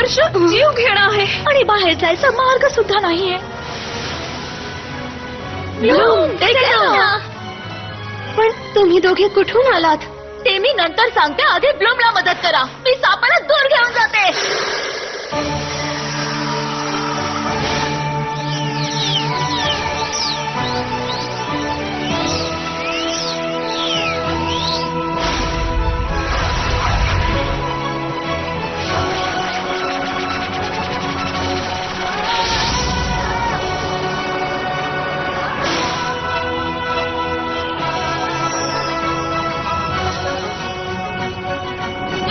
संघर्ष जीव घेणं आहे आणि बाहेर जायचा मार्ग सुद्धा नाहीये. ब्लूम, ते करा. पण तुम्ही दोघे कुठून आलात? ते मी नंतर सांगते. आधी ब्लूमला मदत करा. मी सापाला दूर घेऊन जाते.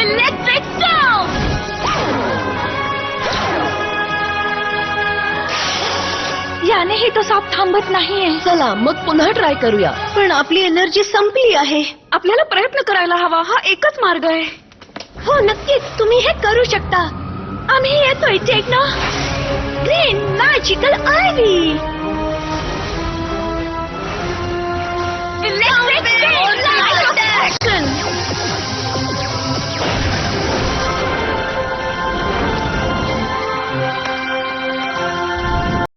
इलेक्ट्रिक स्टोम. यानेही तो साप थांबत नाहीये. चला मग पुन्हा ट्राय करूया. पण आपली एनर्जी संपली आहे. आपल्याला प्रयत्न करायला हवा. हा एकच मार्ग आहे. हो नक्कीच, तुम्ही हे करू शकता. आम्ही येतोय टेक्नो. Green magical ivy.